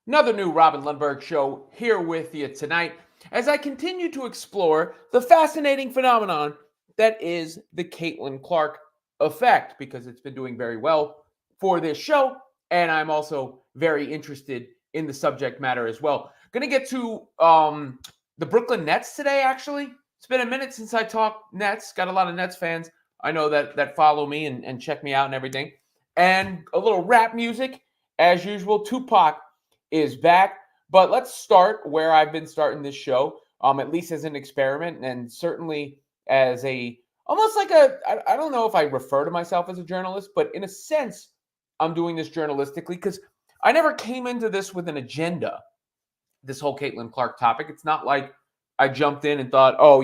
Another new Robin Lundberg show here with you tonight as I continue to explore the fascinating phenomenon that is the Caitlyn Clark effect because it's been doing very well for this show. And I'm also very interested in the subject matter as well. Going to get to the Brooklyn Nets today, actually. It's been a minute since I talked Nets. Got a lot of Nets fans I know that follow me and check me out and everything. And a little rap music, as usual. Tupac is back. But let's start where I've been starting this show, at least as an experiment and certainly as a almost like I don't know if I refer to myself as a journalist, but in a sense, I'm doing this journalistically because I never came into this with an agenda, this whole Caitlyn Clark topic. It's not like I jumped in and thought, oh,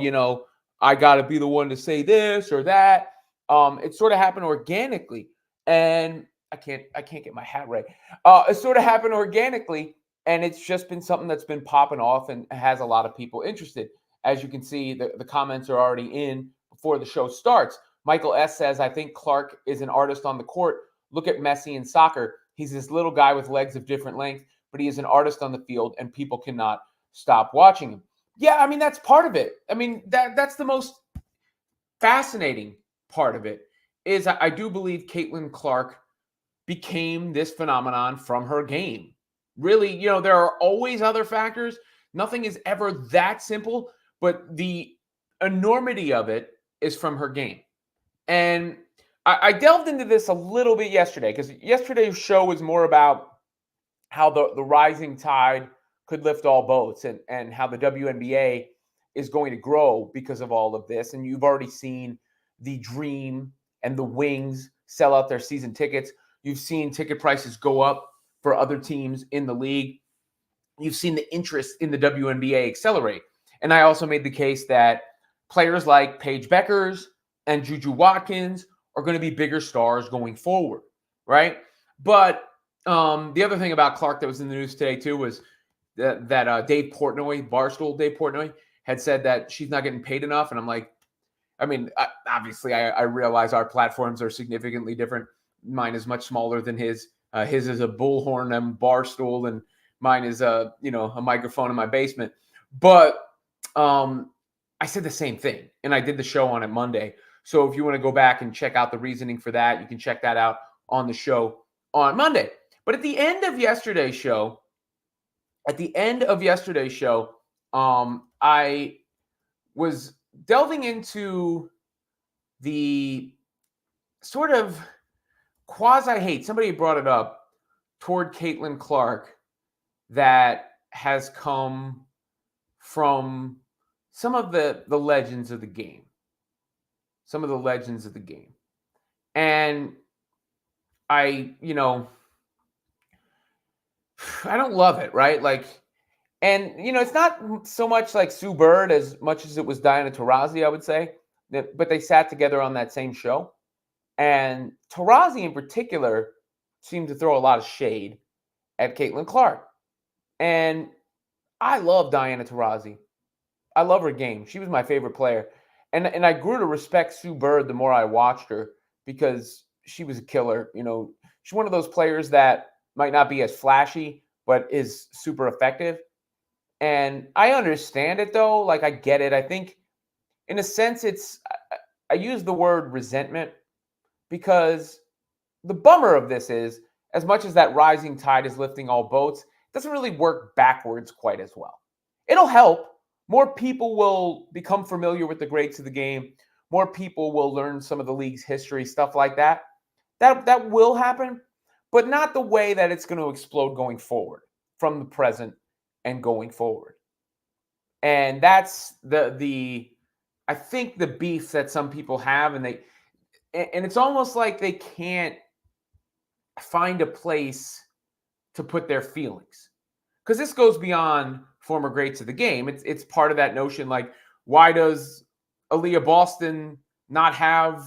I got to be the one to say this or that. It sort of happened organically. And I can't get my hat right. It sort of happened organically, and it's just been something that's been popping off and has a lot of people interested. As you can see, the comments are already in before the show starts. Michael S. says, I think Clark is an artist on the court. Look at Messi in soccer. He's this little guy with legs of different length, but he is an artist on the field, and people cannot stop watching him. Yeah, I mean, that's part of it. I mean, that's the most fascinating part of it is I do believe Caitlyn Clark became this phenomenon from her game. Really, there are always other factors. Nothing is ever that simple, but the enormity of it is from her game. And I delved into this a little bit yesterday because yesterday's show was more about how the rising tide could lift all boats and how the WNBA is going to grow because of all of this. And you've already seen the Dream and the Wings sell out their season tickets. You've seen ticket prices go up for other teams in the league. You've seen the interest in the WNBA accelerate. And I also made the case that players like Paige Beckers and Juju Watkins are going to be bigger stars going forward, right? But the other thing about Clark that was in the news today too was that Dave Portnoy, Barstool Dave Portnoy, had said that she's not getting paid enough. And I'm like, I mean, obviously, I realize our platforms are significantly different. Mine is much smaller than his. His is a bullhorn and barstool, and mine is a microphone in my basement. But I said the same thing, and I did the show on it Monday. So if you want to go back and check out the reasoning for that, you can check that out on the show on Monday. But at the end of yesterday's show, I was delving into the sort of quasi-hate, somebody brought it up, toward Caitlyn Clark that has come from some of the legends of the game. Some of the legends of the game. And I don't love it, right? And it's not so much like Sue Bird as much as it was Diana Taurasi, I would say. But they sat together on that same show. And Taurasi in particular seemed to throw a lot of shade at Caitlyn Clark. And I love Diana Taurasi. I love her game. She was my favorite player. And I grew to respect Sue Bird the more I watched her because she was a killer. She's one of those players that might not be as flashy, but is super effective. And I understand it, though. Like, I get it. I think, in a sense, I use the word resentment because the bummer of this is, as much as that rising tide is lifting all boats, it doesn't really work backwards quite as well. It'll help. More people will become familiar with the greats of the game. More people will learn some of the league's history, stuff like that. That will happen, but not the way that it's going to explode going forward from the present and going forward. And that's the I think the beef that some people have, and it's almost like they can't find a place to put their feelings. Because this goes beyond former greats of the game. It's part of that notion, like, why does Aaliyah Boston not have,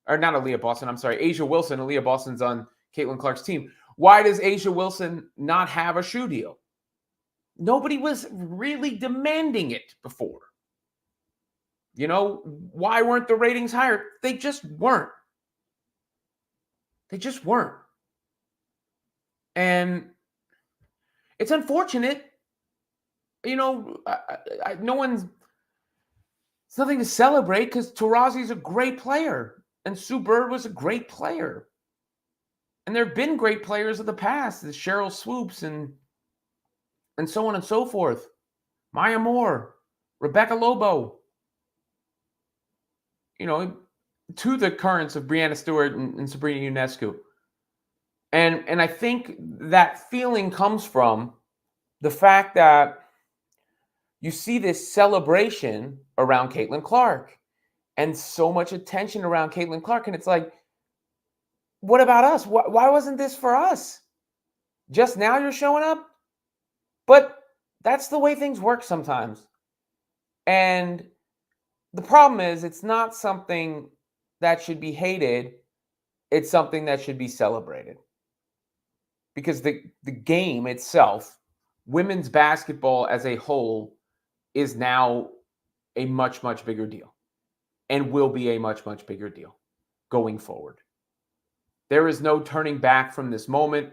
or not Aaliyah Boston, I'm sorry, A'ja Wilson. Aaliyah Boston's on Caitlyn Clark's team. Why does A'ja Wilson not have a shoe deal? Nobody was really demanding it before. Why weren't the ratings higher? They just weren't. They just weren't. And It's unfortunate. No one's, it's nothing to celebrate because Taurasi is a great player and Sue Bird was a great player. And there have been great players of the past, the Cheryl Swoops and so on and so forth. Maya Moore, Rebecca Lobo, to the currents of Breanna Stewart and Sabrina Ionescu. And I think that feeling comes from the fact that you see this celebration around Caitlyn Clark and so much attention around Caitlyn Clark. And it's like, what about us? Why wasn't this for us? Just now you're showing up? But that's the way things work sometimes. And the problem is it's not something that should be hated. It's something that should be celebrated. Because the game itself, women's basketball as a whole, is now a much, much bigger deal and will be a much, much bigger deal going forward. There is no turning back from this moment.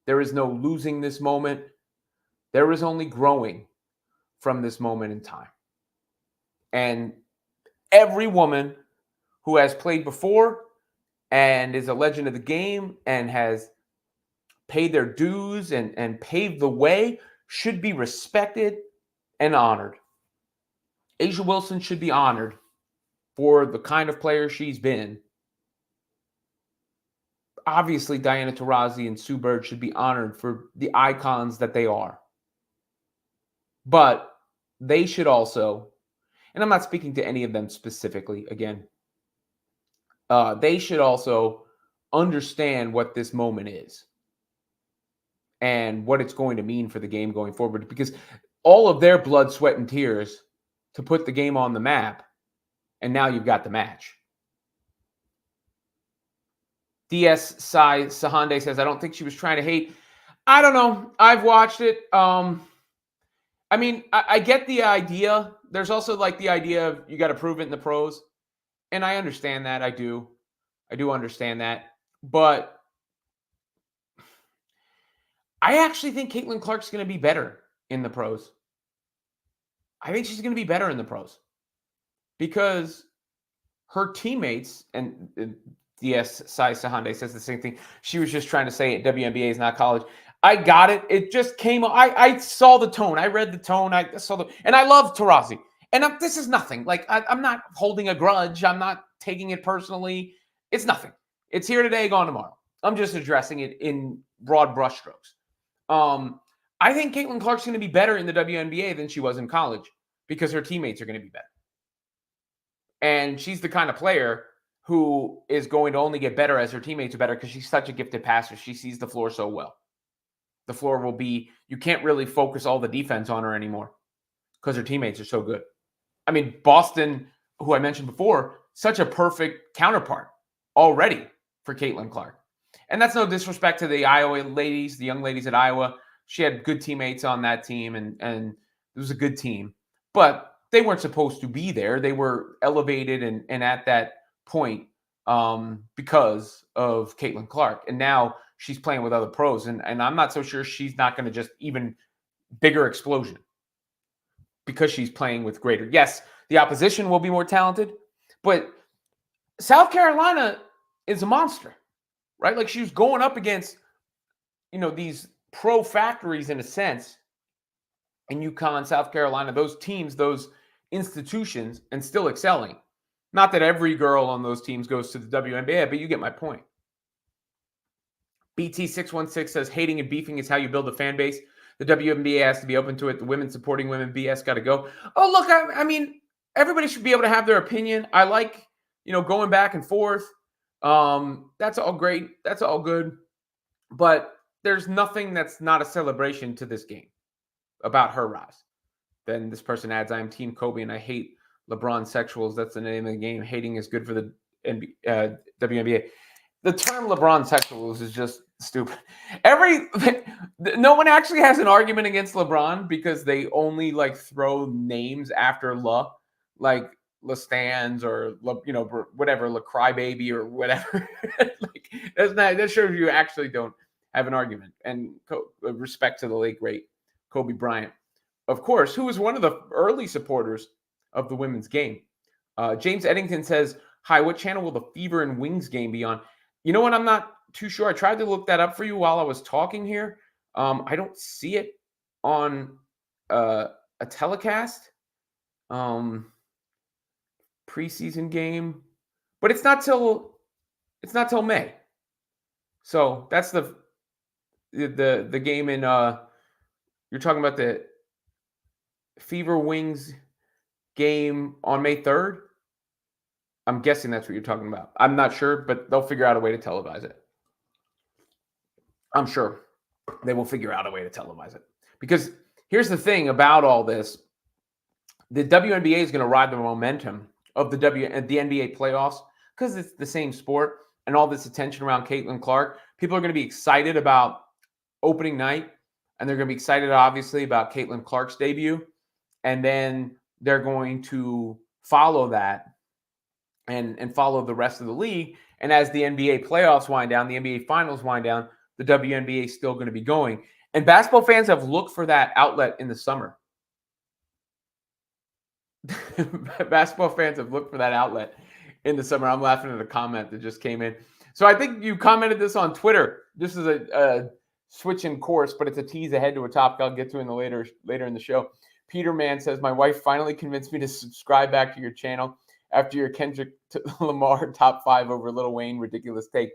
There is no losing this moment. There is only growing from this moment in time. And every woman who has played before and is a legend of the game and has paid their dues and paved the way should be respected and honored. Asia Wilson should be honored for the kind of player she's been. Obviously, Diana Taurasi and Sue Bird should be honored for the icons that they are. But they should also, and I'm not speaking to any of them specifically, again, they should also understand what this moment is and what it's going to mean for the game going forward, because all of their blood, sweat, and tears to put the game on the map, and now you've got the match. DS Sai Sahande says, I don't think she was trying to hate. I don't know. I've watched it. I mean, I get the idea. There's also like the idea of you got to prove it in the pros. And I understand that. I do understand that. But I actually think Caitlyn Clark's going to be better in the pros. I think she's going to be better in the pros because her teammates, and DS Sai Sahande says the same thing. She was just trying to say WNBA is not college. I got it. It just came. I saw the tone. I read the tone. I saw and I love Taurasi. And this is nothing. Like I'm not holding a grudge. I'm not taking it personally. It's nothing. It's here today, gone tomorrow. I'm just addressing it in broad brushstrokes. I think Caitlyn Clark's going to be better in the WNBA than she was in college because her teammates are going to be better. And she's the kind of player who is going to only get better as her teammates are better because she's such a gifted passer. She sees the floor so well. The floor will be, you can't really focus all the defense on her anymore because her teammates are so good. I mean, Boston, who I mentioned before, such a perfect counterpart already for Caitlyn Clark. And that's no disrespect to the Iowa ladies, the young ladies at Iowa. She had good teammates on that team, and it was a good team. But they weren't supposed to be there. They were elevated and at that point because of Caitlyn Clark. And now she's playing with other pros. And I'm not so sure she's not going to just even bigger explosion because she's playing with greater. Yes, the opposition will be more talented, but South Carolina is a monster, right? Like she was going up against, these pro factories in a sense, in UConn, South Carolina, those teams, those institutions, and still excelling. Not that every girl on those teams goes to the WNBA, but you get my point. BT616 says, hating and beefing is how you build a fan base. The WNBA has to be open to it. The women supporting women BS got to go. Oh, look, I mean, everybody should be able to have their opinion. I like, going back and forth. That's all great. That's all good. But there's nothing that's not a celebration to this game about her rise. Then this person adds, I am Team Kobe and I hate LeBron sexuals. That's the name of the game. Hating is good for the WNBA. The term LeBron sexuals is just stupid. No one actually has an argument against LeBron because they only throw names after like LaStans or whatever, La Crybaby or whatever. That shows you actually don't have an argument. And respect to the late, great Kobe Bryant, of course, who was one of the early supporters of the women's game. James Eddington says, hi, what channel will the Fever and Wings game be on? You know what? I'm not too sure. I tried to look that up for you while I was talking here. I don't see it on a telecast. Preseason game, but it's not till May. So that's the game in you're talking about the Fever Wings game on May 3rd. I'm guessing that's what you're talking about. I'm not sure, but they'll figure out a way to televise it. I'm sure they will figure out a way to televise it. Because here's the thing about all this. The WNBA is going to ride the momentum of the NBA playoffs because it's the same sport and all this attention around Caitlyn Clark. People are going to be excited about opening night, and they're going to be excited, obviously, about Caitlyn Clark's debut. And then they're going to follow that and follow the rest of the league. And as the NBA playoffs wind down, the NBA finals wind down, the WNBA is still going to be going. And basketball fans have looked for that outlet in the summer. Basketball fans have looked for that outlet in the summer. I'm laughing at a comment that just came in. So I think you commented this on Twitter. This is a switch in course, but it's a tease ahead to a topic I'll get to in the later in the show. Peter Mann says, my wife finally convinced me to subscribe back to your channel after your Kendrick Lamar top 5 over Lil Wayne ridiculous take.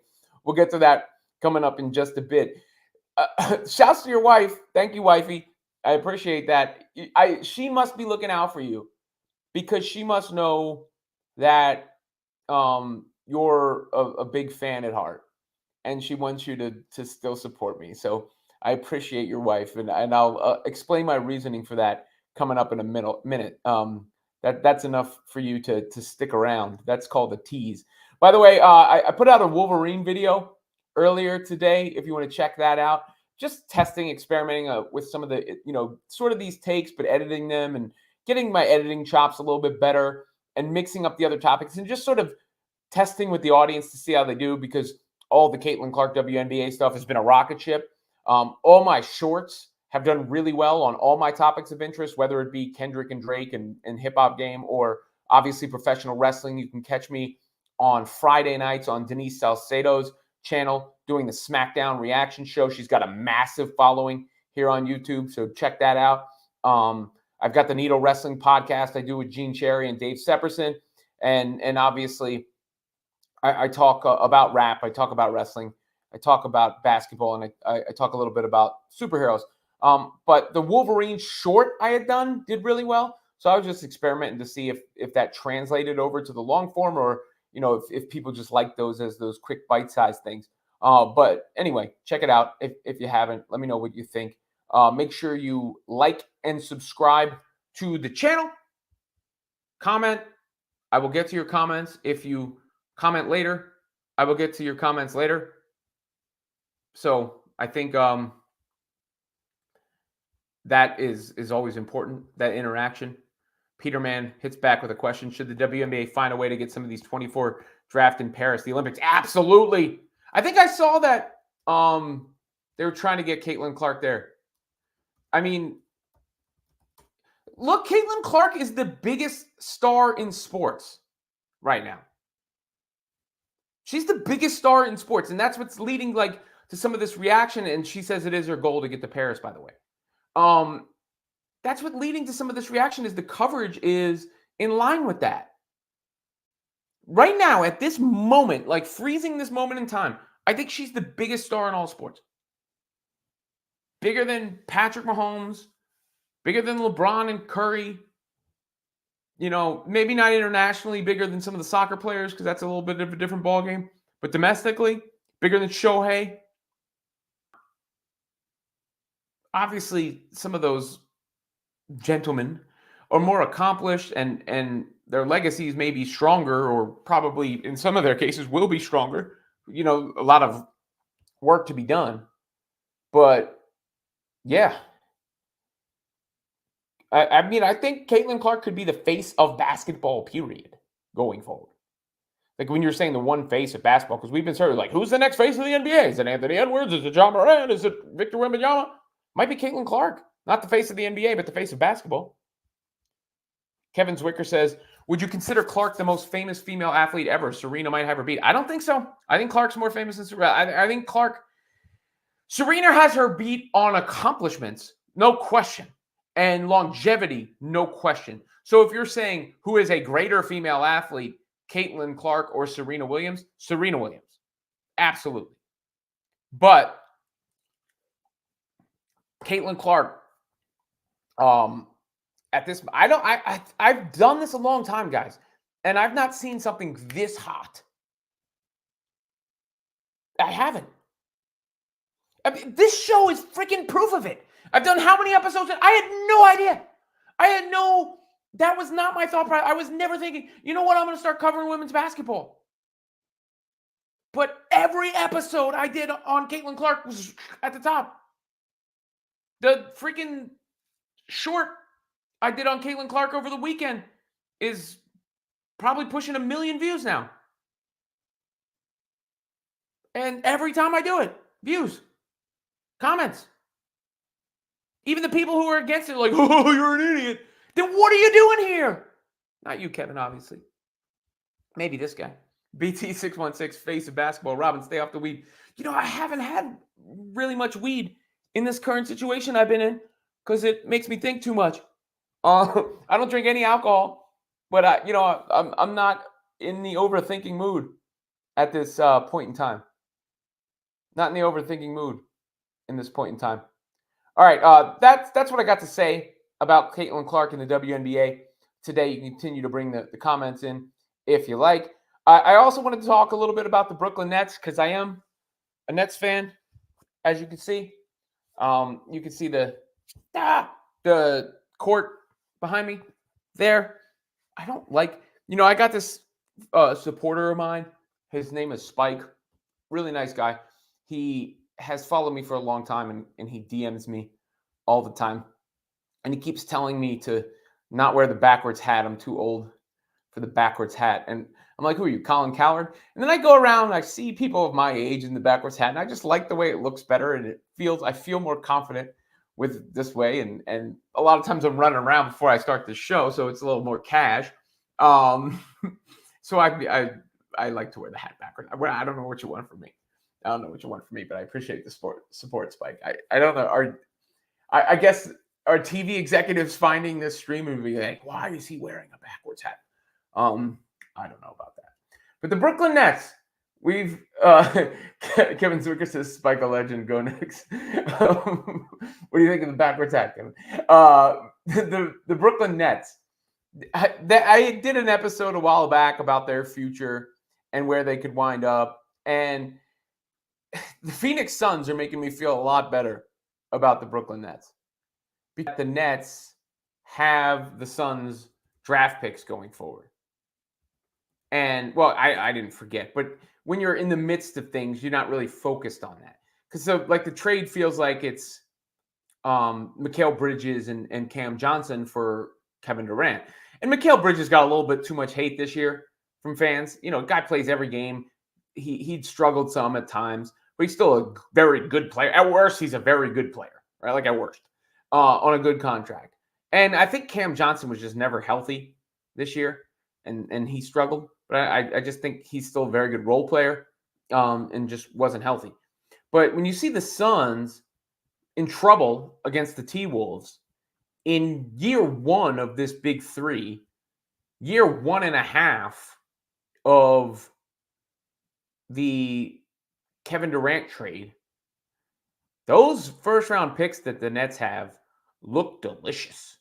We'll get to that coming up in just a bit. Shouts to your wife. Thank you, wifey. I appreciate that. She must be looking out for you, because she must know that you're a big fan at heart, and she wants you to still support me. So I appreciate your wife, and I'll explain my reasoning for that coming up in a minute. That's enough for you to stick around. That's called a tease. By the way, I put out a Wolverine video earlier today. If you want to check that out, just testing, experimenting with some of the sort of these takes, but editing them and getting my editing chops a little bit better and mixing up the other topics and just sort of testing with the audience to see how they do, because all the Caitlyn Clark WNBA stuff has been a rocket ship. All my shorts have done really well on all my topics of interest, whether it be Kendrick and Drake and hip-hop game or obviously professional wrestling. You can catch me on Friday nights on Denise Salcedo's channel doing the SmackDown reaction show. She's got a massive following here on YouTube, so check that out. I've got the Needle Wrestling podcast I do with Gene Cherry and Dave Sepperson. And obviously, I talk about rap. I talk about wrestling. I talk about basketball. And I talk a little bit about superheroes. But the Wolverine short I had done did really well. So I was just experimenting to see if that translated over to the long form, or, if people just like those as those quick bite-sized things. But anyway, check it out. If you haven't, let me know what you think. Make sure you like and subscribe to the channel. Comment. I will get to your comments. If you comment later, I will get to your comments later. So I think that is always important, that interaction. Peter Mann hits back with a question. Should the WNBA find a way to get some of these 24 draft in Paris, the Olympics? Absolutely. I think I saw that they were trying to get Caitlyn Clark there. I mean, look, Caitlyn Clark is the biggest star in sports right now. She's the biggest star in sports, and that's what's leading to some of this reaction. And she says it is her goal to get to Paris, by the way. That's what leading to some of this reaction is the coverage is in line with that. Right now, at this moment, freezing this moment in time, I think she's the biggest star in all sports. Bigger than Patrick Mahomes, bigger than LeBron and Curry. Maybe not internationally bigger than some of the soccer players, because that's a little bit of a different ballgame. But domestically, bigger than Shohei. Obviously, some of those gentlemen are more accomplished, and their legacies may be stronger, or probably in some of their cases will be stronger. A lot of work to be done. But yeah. I think Caitlyn Clark could be the face of basketball, period, going forward. Like when you're saying the one face of basketball, because we've been sort of like, who's the next face of the NBA? Is it Anthony Edwards? Is it John Moran? Is it Victor Wembanyama? Might be Caitlyn Clark. Not the face of the NBA, but the face of basketball. Kevin Zwicker says, would you consider Clark the most famous female athlete ever? Serena might have her beat. I don't think so. I think Clark's more famous than Serena. I think Serena has her beat on accomplishments, no question, and longevity, no question. So if you're saying who is a greater female athlete, Caitlyn Clark or Serena Williams? Serena Williams. Absolutely. But Caitlyn Clark, at this, I've done this a long time, guys, and I've not seen something this hot. I haven't. I mean, this show is freaking proof of it. I've done how many episodes? I had no idea. That was not my thought process. I was never thinking, you know what, I'm going to start covering women's basketball. But every episode I did on Caitlyn Clark was at the top. The freaking short I did on Caitlyn Clark over the weekend is probably pushing 1 million views now. And every time I do it, views, comments. Even the people who are against it are like, oh, you're an idiot. Then what are you doing here? Not you, Kevin, obviously. Maybe this guy. BT616, face of basketball. Robin, stay off the weed. You know, I haven't had really much weed in this current situation I've been in because it makes me think too much. I don't drink any alcohol, but I'm not in the overthinking mood at this point in time. Not in the overthinking mood in this point in time. All right, that's what I got to say about Caitlyn Clark in the WNBA today. You can continue to bring the comments in if you like. I also wanted to talk a little bit about the Brooklyn Nets because I am a Nets fan, as you can see. You can see the court behind me there. I don't like, I got this supporter of mine. His name is Spike. Really nice guy. He has followed me for a long time and he DMs me all the time. And he keeps telling me to not wear the backwards hat. I'm too old for the backwards hat. And I'm like, who are you, Colin Coward? And then I go around and I see people of my age in the backwards hat. And I just like the way it looks better. And I feel more confident with this way. And a lot of times I'm running around before I start the show. So it's a little more cash. So I like to wear the hat backward. I don't know what you want from me. I don't know what you want from me, but I appreciate the support, Spike. I don't know. I guess our TV executives finding this stream and be like, why is he wearing a backwards hat? I don't know about that. But the Brooklyn Nets, we've Kevin Zwicker says Spike a legend, go next. What do you think of the backwards hat, Kevin? The Brooklyn Nets. I did an episode a while back about their future and where they could wind up. And the Phoenix Suns are making me feel a lot better about the Brooklyn Nets. Because the Nets have the Suns draft picks going forward. And, well, I didn't forget. But when you're in the midst of things, you're not really focused on that. Because, the trade feels like it's Mikal Bridges and Cam Johnson for Kevin Durant. And Mikal Bridges got a little bit too much hate this year from fans. Guy plays every game. He'd struggled some at times, but he's still a very good player. At worst, he's a very good player, right? Like at worst, on a good contract. And I think Cam Johnson was just never healthy this year, and he struggled. But I just think he's still a very good role player, and just wasn't healthy. But when you see the Suns in trouble against the T-Wolves in year one of this big three, year 1.5 of the Kevin Durant trade, those first-round picks that the Nets have look delicious.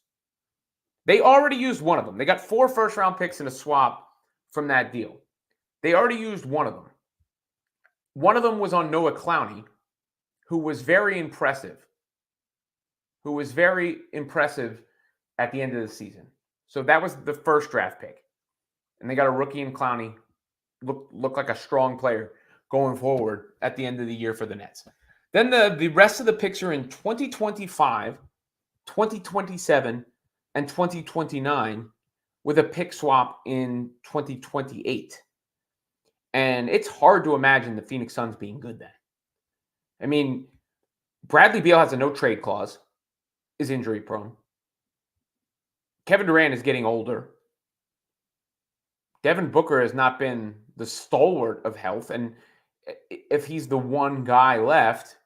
They already used one of them. They got 4 first-round picks in a swap from that deal. They already used one of them. One of them was on Noah Clowney, who was very impressive. At the end of the season. So that was the first draft pick. And they got a rookie in Clowney. Look like a strong player going forward at the end of the year for the Nets. Then the rest of the picks are in 2025, 2027, and 2029 with a pick swap in 2028. And it's hard to imagine the Phoenix Suns being good then. I mean, Bradley Beal has a no-trade clause, is injury prone. Kevin Durant is getting older. Devin Booker has not been the stalwart of health. And if he's the one guy left,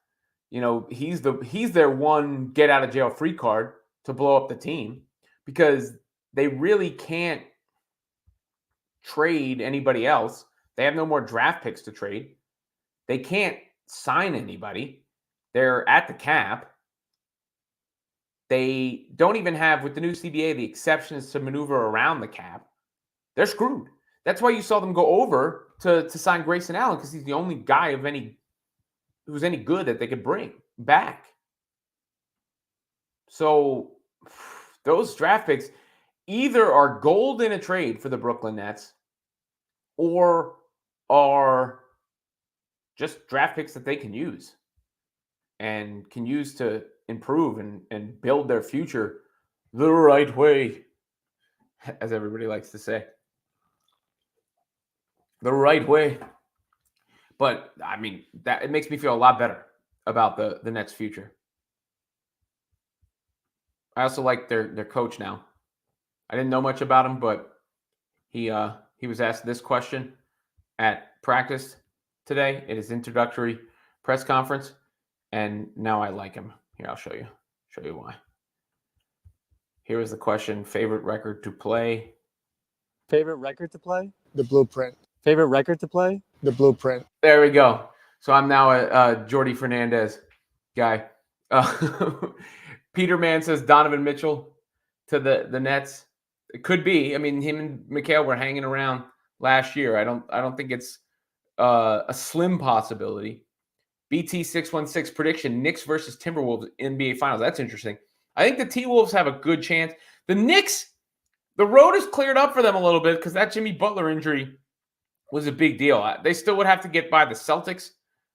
he's their one get out of jail free card to blow up the team, because they really can't trade anybody else. They have no more draft picks to trade. They can't sign anybody. They're at the cap. They don't even have, with the new CBA, the exceptions to maneuver around the cap. They're screwed. That's why you saw them go over to sign Grayson Allen, because he's the only guy who's any good that they could bring back. So those draft picks either are gold in a trade for the Brooklyn Nets, or are just draft picks that they can use and can use to improve and build their future the right way, as everybody likes to say. The right way. But, I mean, that it makes me feel a lot better about the Nets' future. I also like their coach now. I didn't know much about him, but he was asked this question at practice today at his introductory press conference, and now I like him. Here, I'll show you why. Here is the question: favorite record to play? Favorite record to play? The Blueprint. Favorite record to play? The Blueprint. There we go. So I'm now a Jordy Fernandez guy. Peter Mann says Donovan Mitchell to the Nets. It could be. I mean, him and Mikal were hanging around last year. I don't think it's a slim possibility. BT616 prediction: Knicks versus Timberwolves NBA Finals. That's interesting. I think the T-Wolves have a good chance. The Knicks, the road is cleared up for them a little bit because that Jimmy Butler injury was a big deal. They still would have to get by the Celtics,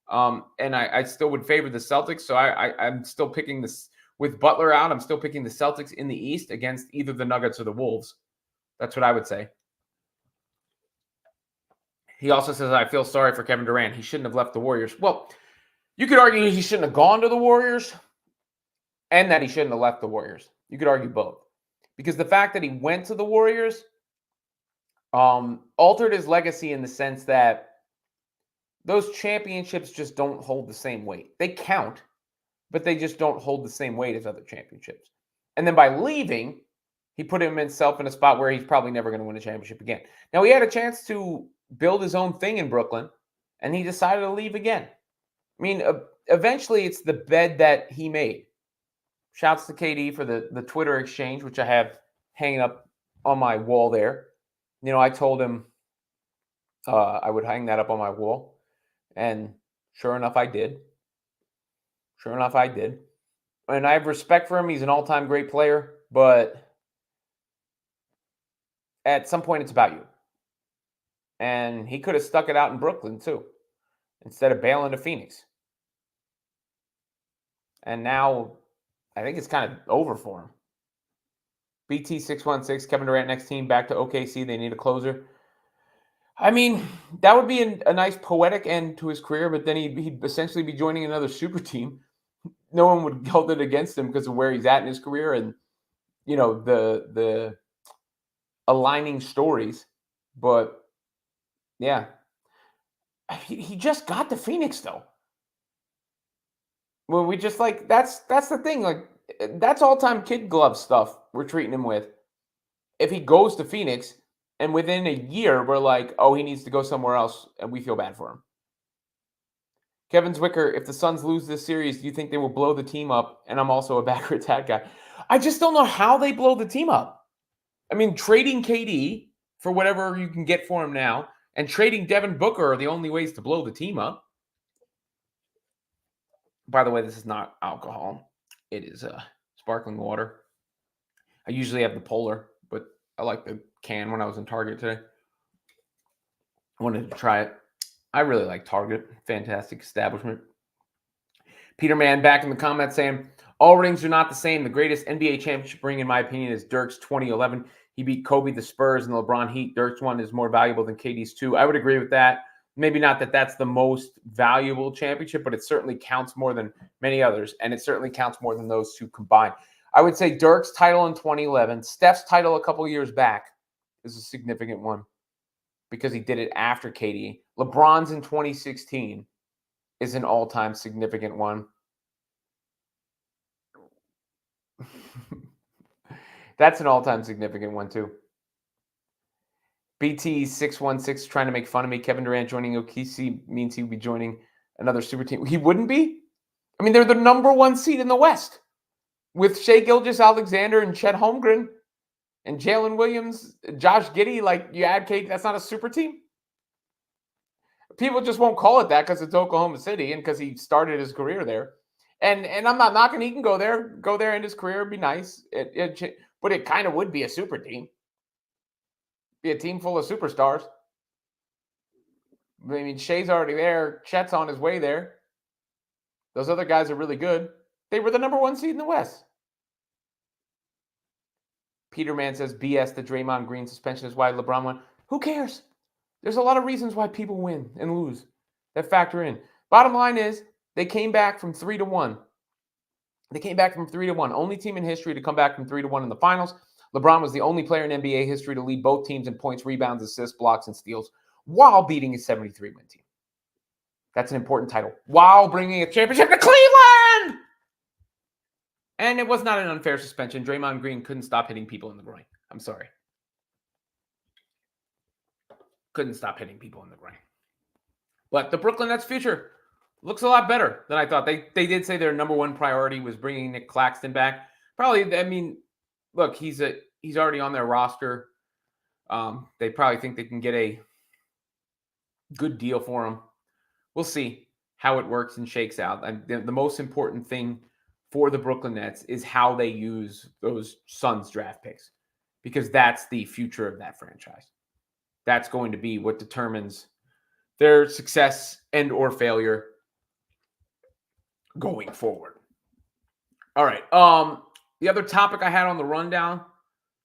and I still would favor the Celtics. So I'm still picking this with Butler out. I'm still picking the Celtics in the East against either the Nuggets or the Wolves. That's what I would say. He also says, I feel sorry for Kevin Durant. He shouldn't have left the Warriors. Well, you could argue he shouldn't have gone to the Warriors and that he shouldn't have left the Warriors. You could argue both. Because the fact that he went to the Warriors altered his legacy in the sense that those championships just don't hold the same weight. They count, but they just don't hold the same weight as other championships. And then by leaving, he put himself in a spot where he's probably never going to win a championship again. Now, he had a chance to build his own thing in Brooklyn, and he decided to leave again. I mean, eventually it's the bed that he made. Shouts to KD for the Twitter exchange, which I have hanging up on my wall there. I told him I would hang that up on my wall, and sure enough, I did. And I have respect for him. He's an all-time great player, but at some point it's about you. And he could have stuck it out in Brooklyn too, instead of bailing to Phoenix. And now I think it's kind of over for him. BT616, Kevin Durant next team, back to OKC. They need a closer. I mean, that would be a nice poetic end to his career, but then he'd essentially be joining another super team. No one would hold it against him because of where he's at in his career and, the aligning stories. But, yeah. He just got to Phoenix, though. Well, we just that's the thing. That's all-time kid glove stuff we're treating him with. If he goes to Phoenix and within a year we're like, oh, he needs to go somewhere else, and we feel bad for him. Kevin Zwicker, if the Suns lose this series, do you think they will blow the team up? And I'm also a backer attack guy. I just don't know how they blow the team up. I mean, trading KD for whatever you can get for him now and trading Devin Booker are the only ways to blow the team up. By the way, this is not alcohol. It is sparkling water. I usually have the Polar, but I like the can when I was in Target today. I wanted to try it. I really like Target. Fantastic establishment. Peter Mann back in the comments saying, all rings are not the same. The greatest NBA championship ring, in my opinion, is Dirk's 2011. He beat Kobe, the Spurs, and the LeBron Heat. Dirk's one is more valuable than KD's two. I would agree with that. Maybe not that that's the most valuable championship, but it certainly counts more than many others, and it certainly counts more than those two combined. I would say Dirk's title in 2011, Steph's title a couple years back is a significant one because he did it after KD. LeBron's in 2016 is an all-time significant one. That's an all-time significant one, too. BT616 trying to make fun of me. Kevin Durant joining OKC means he would be joining another super team. He wouldn't be? I mean, they're the number one seed in the West with Shai Gilgeous-Alexander and Chet Holmgren and Jalen Williams, Josh Giddey. Like, you add Kate, that's not a super team? People just won't call it that because it's Oklahoma City and because he started his career there. And I'm not knocking. He can go there in his career. It'd be nice. But it kind of would be a super team. Be a team full of superstars. I mean, Shai's already there. Chet's on his way there. Those other guys are really good. They were the number one seed in the West. Peterman says BS the Draymond Green suspension is why LeBron won. Who cares? There's a lot of reasons why people win and lose that factor in. Bottom line is they came back from 3-1. They came back from 3-1. Only team in history to come back from 3-1 in the finals. LeBron was the only player in NBA history to lead both teams in points, rebounds, assists, blocks, and steals while beating a 73-win team. That's an important title. While bringing a championship to Cleveland! And it was not an unfair suspension. Draymond Green couldn't stop hitting people in the groin. I'm sorry. Couldn't stop hitting people in the groin. But the Brooklyn Nets future looks a lot better than I thought. They did say their number one priority was bringing Nick Claxton back. Probably, I mean, look, he's already on their roster. They probably think they can get a good deal for him. We'll see how it works and shakes out. And the most important thing for the Brooklyn Nets is how they use those Suns draft picks, because that's the future of that franchise. That's going to be what determines their success and or failure going forward. All right. The other topic I had on the rundown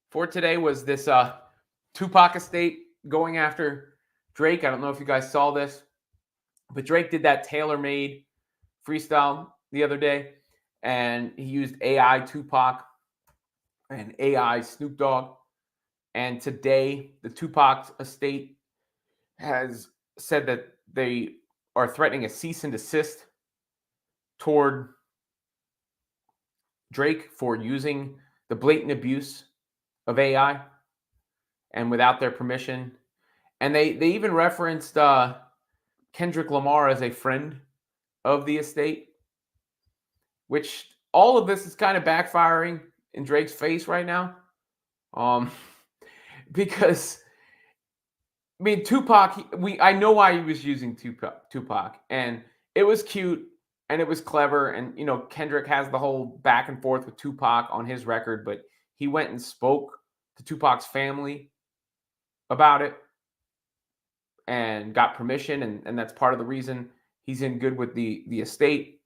for today was this Tupac estate going after Drake. I don't know if you guys saw this, but Drake did that tailor-made freestyle the other day, and he used AI Tupac and AI Snoop Dogg. And today, the Tupac estate has said that they are threatening a cease and desist toward Drake for using the blatant abuse of AI and without their permission. And they even referenced Kendrick Lamar as a friend of the estate, which all of this is kind of backfiring in Drake's face right now. Because, I mean, Tupac, I know why he was using Tupac, and it was cute and it was clever. And, you know, Kendrick has the whole back and forth with Tupac on his record, but he went and spoke to Tupac's family about it and got permission. And that's part of the reason he's in good with the estate.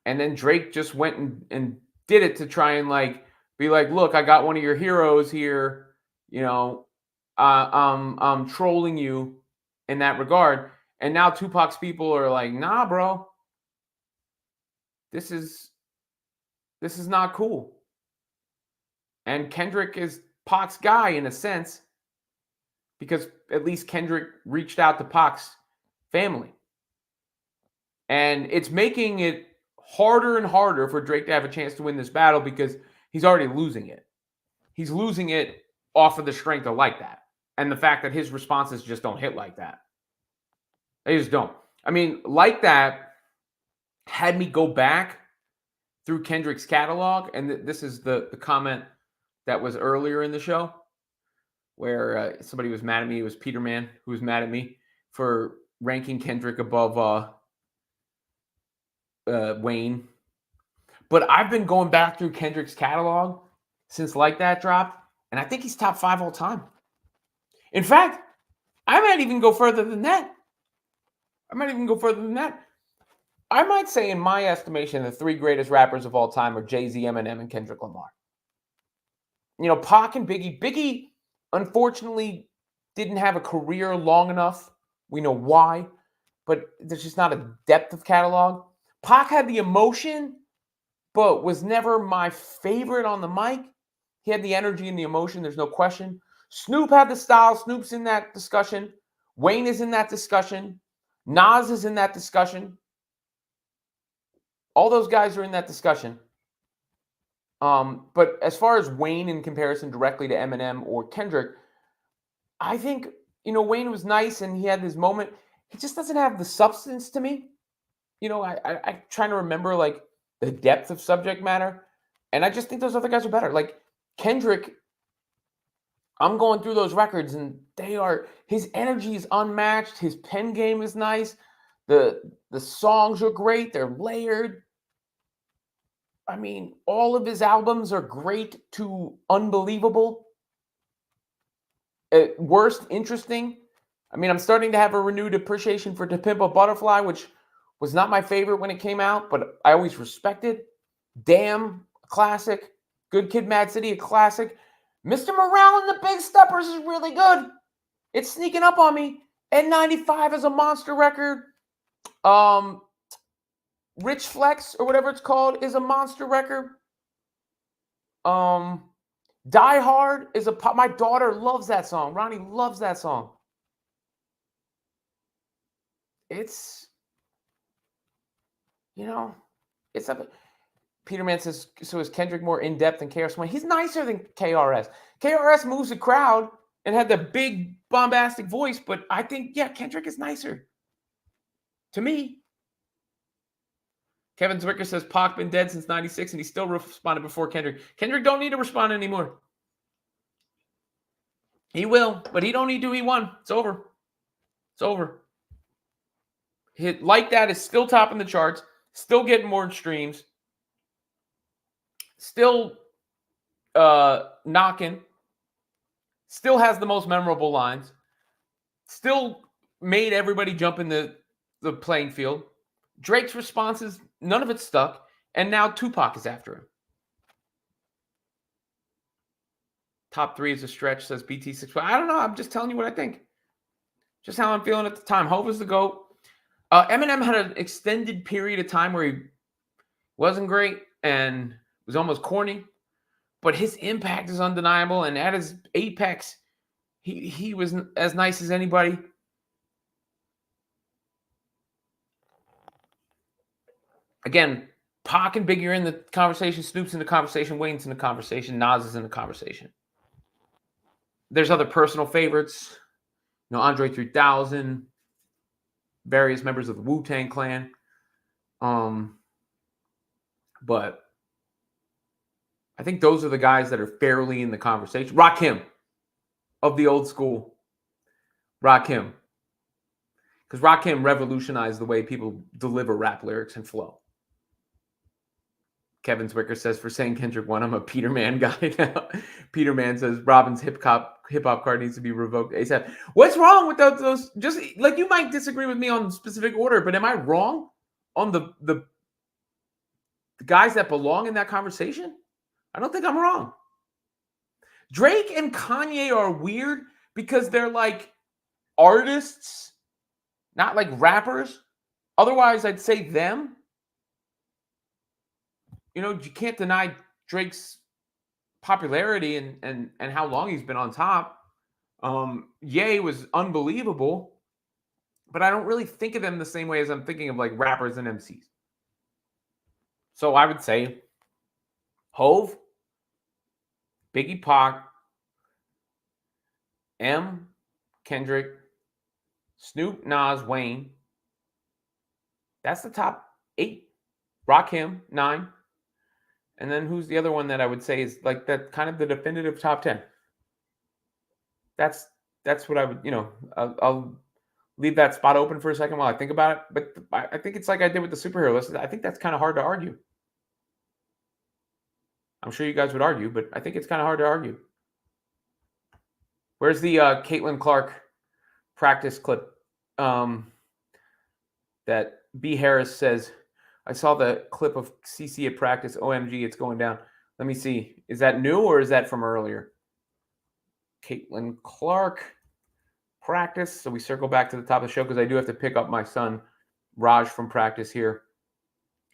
And then Drake just went and did it to try and be like, look, I got one of your heroes here. You know, I'm trolling you in that regard. And now Tupac's people are like, nah, bro, this is not cool. And Kendrick is Pac's guy in a sense, because at least Kendrick reached out to Pac's family. And it's making it harder and harder for Drake to have a chance to win this battle because he's already losing it. He's losing it off of the strength of like that. And the fact that his responses just don't hit like that. They just don't. I mean, like that had me go back through Kendrick's catalog. And this is the comment that was earlier in the show where somebody was mad at me. It was Peterman who was mad at me for ranking Kendrick above Wayne. But I've been going back through Kendrick's catalog since Like That dropped. And I think he's top 5 all time. In fact, I might even go further than that. I might say, in my estimation, the 3 greatest rappers of all time are Jay-Z, Eminem, and Kendrick Lamar. You know, Pac and Biggie. Biggie, unfortunately, didn't have a career long enough We know why, but there's just not a depth of catalog. Pac had the emotion, but was never my favorite on the mic. He had the energy and the emotion, there's no question. Snoop had the style. Snoop's in that discussion. Wayne is in that discussion. Nas is in that discussion. All those guys are in that discussion. But as far as Wayne in comparison directly to Eminem or Kendrick, I think, Wayne was nice and he had his moment. He just doesn't have the substance to me. I'm trying to remember like the depth of subject matter. And I just think those other guys are better. Like Kendrick, I'm going through those records and his energy is unmatched. His pen game is nice. The songs are great. They're layered. I mean, all of his albums are great to unbelievable. At worst, interesting. I mean, I'm starting to have a renewed appreciation for To Pimp a Butterfly, which was not my favorite when it came out, but I always respected. Damn, a classic. Good Kid, Mad City, a classic. Mr. Morale and the Big Steppers is really good. It's sneaking up on me. N95 is a monster record. Rich Flex, or whatever it's called, is a monster record. Die Hard is my daughter loves that song. Ronnie loves that song. It's a... Peterman says, so is Kendrick more in-depth than KRS-One? He's nicer than KRS. KRS moves the crowd and had the big bombastic voice, but I think, Kendrick is nicer. To me. Kevin Zwicker says, Pac been dead since 96 and he still responded before Kendrick. Kendrick don't need to respond anymore. He will, but he don't need to. He won. It's over. It's over. Hit Like That is still topping the charts, still getting more streams, still knocking, still has the most memorable lines, still made everybody jump in the playing field. Drake's responses, none of it stuck, and now Tupac is after him. Top 3 is a stretch, says BT6. I don't know. I'm just telling you what I think. Just how I'm feeling at the time. Hov is the GOAT. Eminem had an extended period of time where he wasn't great and was almost corny, but his impact is undeniable. And at his apex, he was as nice as anybody. Again, Pac and Biggie are in the conversation. Snoop's in the conversation. Wayne's in the conversation. Nas is in the conversation. There's other personal favorites. Andre 3000, various members of the Wu-Tang Clan. But I think those are the guys that are fairly in the conversation. Rakim, of the old school. Rakim. Because Rakim revolutionized the way people deliver rap lyrics and flow. Kevin Zwicker says, for saying Kendrick won, I'm a Peterman guy now. Peterman says, Robin's hip-hop card needs to be revoked ASAP. What's wrong with those? Just like, you might disagree with me on specific order, but am I wrong on the guys that belong in that conversation? I don't think I'm wrong. Drake and Kanye are weird because they're like artists, not like rappers. Otherwise, I'd say them. You can't deny Drake's popularity and how long he's been on top. Ye was unbelievable, but I don't really think of them the same way as I'm thinking of like rappers and MCs. So I would say Hove, Biggie, Pac, M, Kendrick, Snoop, Nas, Wayne. That's the top 8. Rakim, 9. And then who's the other one that I would say is like that kind of the definitive top 10? That's what I would, I'll leave that spot open for a second while I think about it. But I think it's like I did with the superhero list. I think that's kind of hard to argue. I'm sure you guys would argue, but I think it's kind of hard to argue. Where's the Caitlyn Clark practice clip that B. Harris says, I saw the clip of CC at practice. OMG, it's going down. Let me see. Is that new or is that from earlier? Caitlyn Clark practice. So we circle back to the top of the show because I do have to pick up my son, Raj, from practice here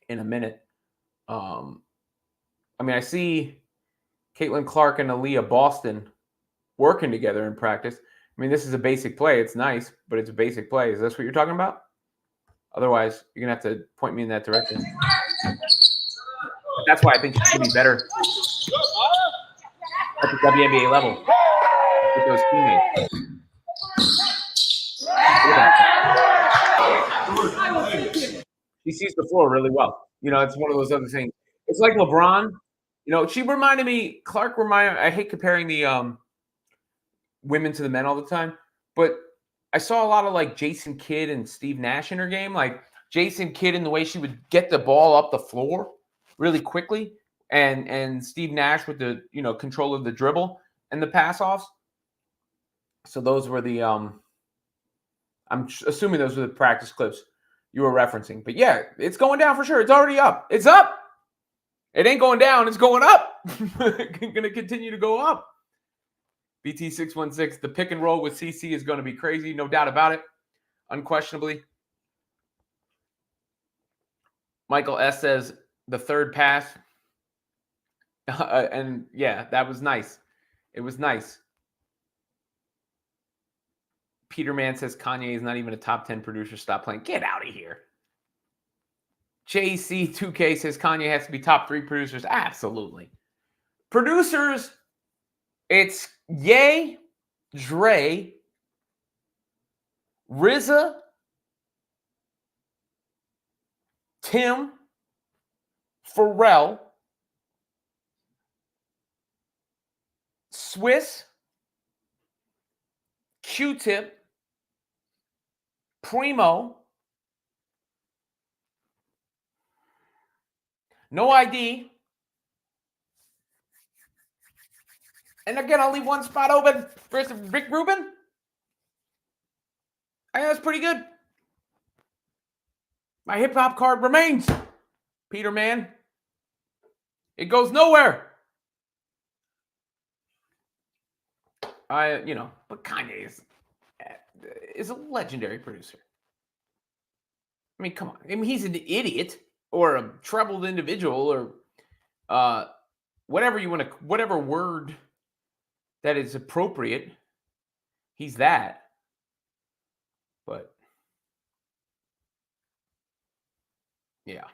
in a minute. I see Caitlyn Clark and Aaliyah Boston working together in practice. This is a basic play. It's nice, but it's a basic play. Is this what you're talking about? Otherwise, you're going to have to point me in that direction. But that's why I think she's going to be better at the WNBA level with those teammates. She sees the floor really well. It's one of those other things. It's like LeBron. She reminded me, Clark reminded, I hate comparing the women to the men all the time, but I saw a lot of like Jason Kidd and Steve Nash in her game. Like Jason Kidd in the way she would get the ball up the floor really quickly, and Steve Nash with the control of the dribble and the pass offs. So those were the I'm assuming those were the practice clips you were referencing. But yeah, it's going down for sure. It's already up. It's up. It ain't going down. It's going up. Going to continue to go up. BT616, the pick and roll with CC is going to be crazy. No doubt about it. Unquestionably. Michael S. says the third pass. And yeah, that was nice. It was nice. Peterman says Kanye is not even a top 10 producer. Stop playing. Get out of here. JC2K says Kanye has to be top 3 producers. Absolutely. Producers, it's Ye, Dre, RZA, Tim, Pharrell, Swiss, Q-Tip, Primo, No ID. And again, I'll leave one spot open for Rick Rubin. I think that's pretty good. My hip-hop card remains. Peter Man. It goes nowhere. But Kanye is a legendary producer. Come on. He's an idiot or a troubled individual or whatever word that is appropriate. He's that. But yeah.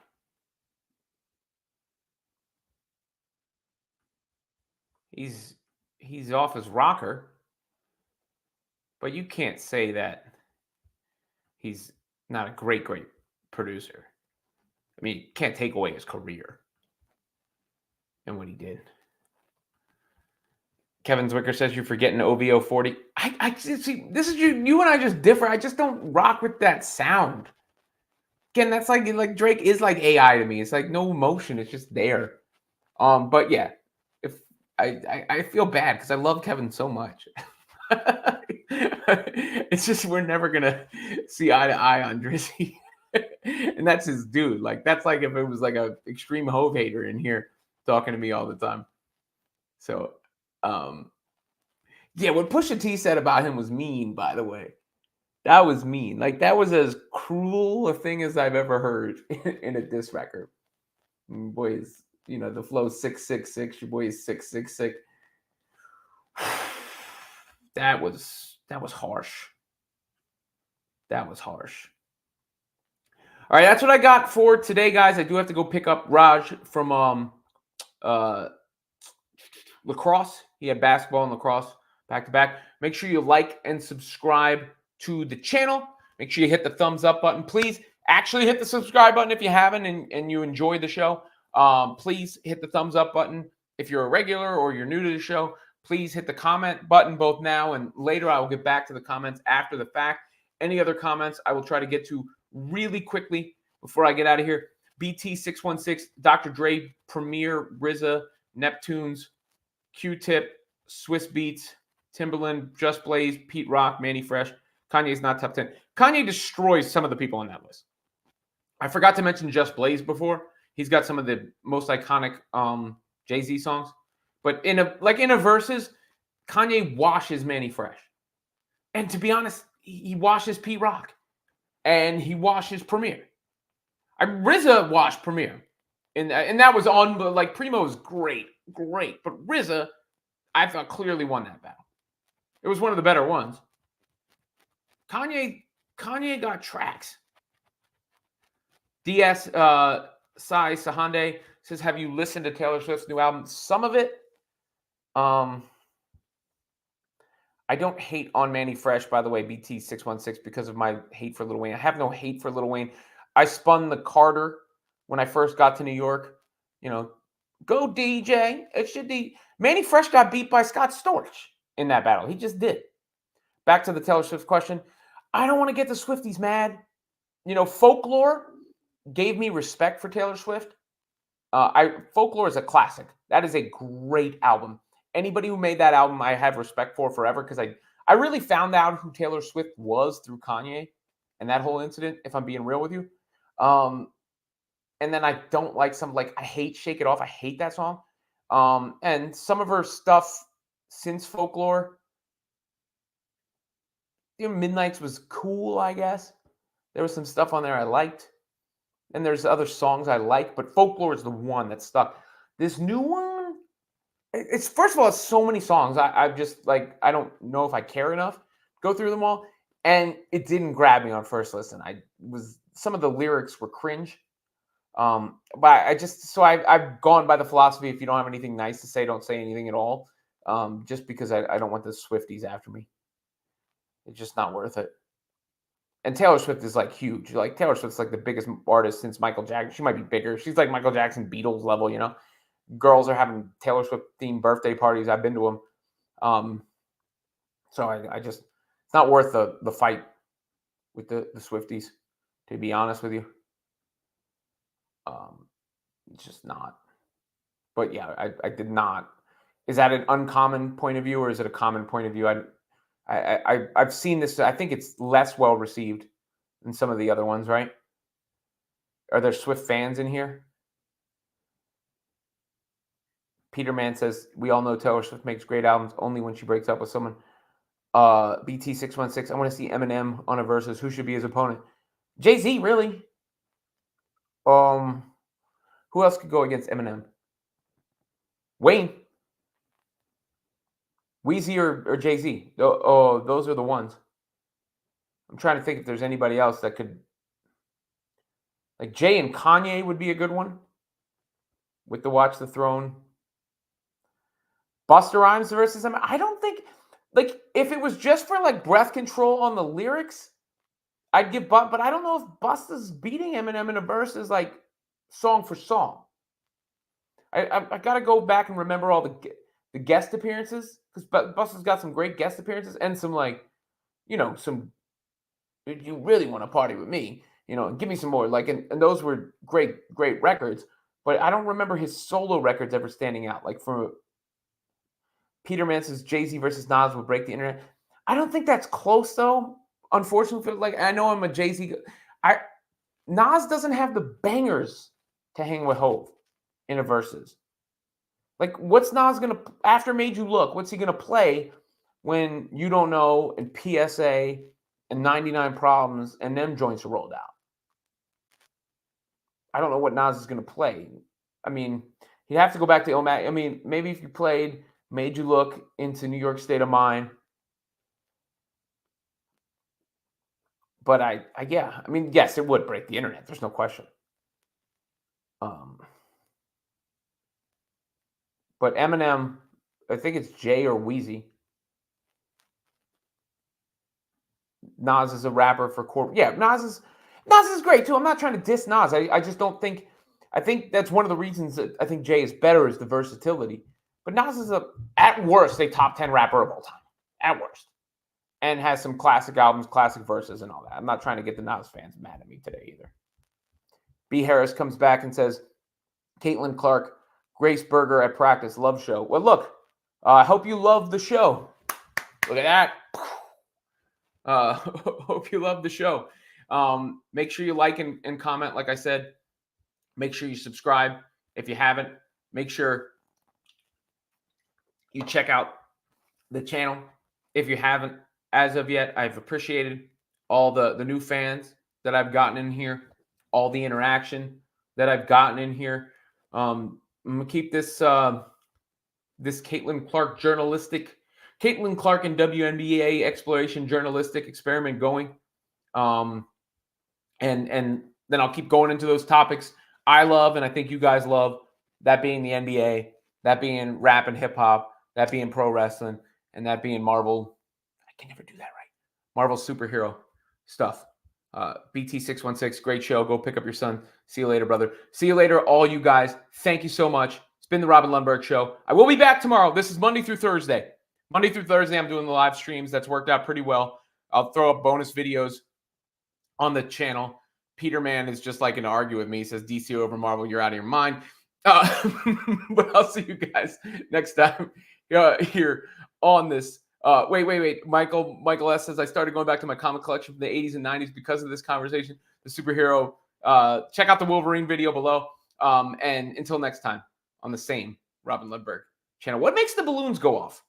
He's off his rocker. But you can't say that he's not a great producer. You can't take away his career and what he did. Kevin Zwicker says you're forgetting OVO 40. I see. This is you and I just differ. I just don't rock with that sound. Again, that's like Drake is like AI to me. It's like no emotion. It's just there. But yeah, if I feel bad because I love Kevin so much. It's just we're never gonna see eye to eye on Drizzy. And that's his dude. Like that's like if it was like a extreme Hove hater in here talking to me all the time. So yeah, what Pusha T said about him was mean, by the way. That was mean. Like that was as cruel a thing as I've ever heard in a diss record. Boy is, the flow 666, your boy is 666. That was harsh. That was harsh. All right, that's what I got for today, guys. I do have to go pick up Raj from lacrosse. He had basketball and lacrosse back to back. Make sure you like and subscribe to the channel. Make sure you hit the thumbs up button. Please actually hit the subscribe button if you haven't and you enjoy the show. Please hit the thumbs up button if you're a regular or you're new to the show. Please hit the comment button both now and later. I will get back to the comments after the fact. Any other comments I will try to get to really quickly before I get out of here. BT616, Dr. Dre, Premier, RZA, Neptunes, Q-Tip, Swiss Beats, Timberland, Just Blaze, Pete Rock, Manny Fresh. Kanye's not top 10. Kanye destroys some of the people on that list. I forgot to mention Just Blaze before. He's got some of the most iconic Jay-Z songs. But in a verses, Kanye washes Manny Fresh. And to be honest, he washes Pete Rock. And he washes Premier. RZA washed Premier. And that was on, like, Primo was great. But RZA, I thought, clearly won that battle. It was one of the better ones. Kanye got tracks. DS Sai Sahande says, have you listened to Taylor Swift's new album? Some of it. I don't hate on Manny Fresh, by the way, BT616, because of my hate for Lil Wayne. I have no hate for Lil Wayne. I spun the Carter when I first got to New York. You know, go DJ. It should be. Manny Fresh got beat by Scott Storch in that battle. He just did. Back to the Taylor Swift question. I don't want to get the Swifties mad. You know, Folklore gave me respect for Taylor Swift. Folklore is a classic. That is a great album. Anybody who made that album, I have respect for forever, because I really found out who Taylor Swift was through Kanye and that whole incident, if I'm being real with you. And then I don't like some, like, I hate Shake It Off. I hate that song. And some of her stuff since Folklore, you know, Midnights was cool, I guess. There was some stuff on there I liked. And there's other songs I like, but Folklore is the one that stuck. This new one, it's, first of all, it's so many songs. I've just, like, I don't know if I care enough to go through them all. And it didn't grab me on first listen. Some of the lyrics were cringe. But I've gone by the philosophy, if you don't have anything nice to say, don't say anything at all. Just because I don't want the Swifties after me. It's just not worth it. And Taylor Swift is, like, huge. Like, Taylor Swift's, like, the biggest artist since Michael Jackson. She might be bigger. She's like Michael Jackson, Beatles level, you know. Girls are having Taylor Swift themed birthday parties. I've been to them. So I just, it's not worth the fight with the Swifties, to be honest with you. It's just not. But yeah, I did not. Is that an uncommon point of view, or is it a common point of view? I've seen this. I think it's less well received than some of the other ones, right? Are there Swift fans in here? Peterman says, we all know Taylor Swift makes great albums only when she breaks up with someone. BT616, I want to see Eminem on a versus. Who should be his opponent? Jay-Z, really? Who else could go against Eminem? Wayne. Weezy or Jay-Z. Oh, those are the ones. I'm trying to think if there's anybody else that could. Like, Jay and Kanye would be a good one. With the Watch the Throne. Busta Rhymes versus Eminem. I don't think, like, if it was just for, like, breath control on the lyrics, I'd give but I don't know if Busta's beating Eminem in a verse is, like, song for song. I got to go back and remember all the guest appearances, because Busta's got some great guest appearances and some, like, you know, some, you really want to party with me, you know, give me some more, like, and those were great records, but I don't remember his solo records ever standing out. Like, for Peterman says Jay-Z versus Nas would break the internet. I don't think that's close, though. Unfortunately, like, I know I'm a Jay-Z. Nas doesn't have the bangers to hang with Hov in a versus. Like, what's Nas gonna, after Made You Look? What's he gonna play when You Don't Know and PSA and 99 Problems and them joints are rolled out? I don't know what Nas is gonna play. I mean, he'd have to go back to Illmatic. I mean, maybe if you played Made You Look into New York State of Mind. But yeah, I mean, yes, it would break the internet. There's no question. But Eminem, I think it's Jay or Weezy. Nas is a rapper for corporate. Yeah, Nas is great too. I'm not trying to diss Nas. I just don't think. I think that's one of the reasons that I think Jay is better, is the versatility. But Nas is at worst, a top 10 rapper of all time. At worst. And has some classic albums, classic verses, and all that. I'm not trying to get the Nas fans mad at me today either. B. Harris comes back and says, Caitlyn Clark, Grace Berger at practice, love show. Well, look, I hope you love the show. Look at that. Hope you love the show. Make sure you like and comment, like I said. Make sure you subscribe if you haven't. Make sure you check out the channel if you haven't. as of yet. I've appreciated all the new fans that I've gotten in here, all the interaction that I've gotten in here. I'm gonna keep this this Caitlyn Clark and WNBA exploration journalistic experiment going. And then I'll keep going into those topics I love and I think you guys love, that being the NBA, that being rap and hip hop, that being pro wrestling, and that being Marvel. I can never do that right. Marvel superhero stuff. BT616, great show. Go pick up your son. See you later, brother. See you later, all you guys. Thank you so much. It's been the Robin Lundberg Show. I will be back tomorrow. This is Monday through Thursday. Monday through Thursday, I'm doing the live streams. That's worked out pretty well. I'll throw up bonus videos on the channel. Peterman is just like going to argue with me. He says, DC over Marvel, you're out of your mind. But I'll see you guys next time here on this. Wait. Michael S. says, I started going back to my comic collection from the 80s and 90s because of this conversation. The superhero. Check out the Wolverine video below. And until next time on the same Robin Lundberg channel. What makes the balloons go off?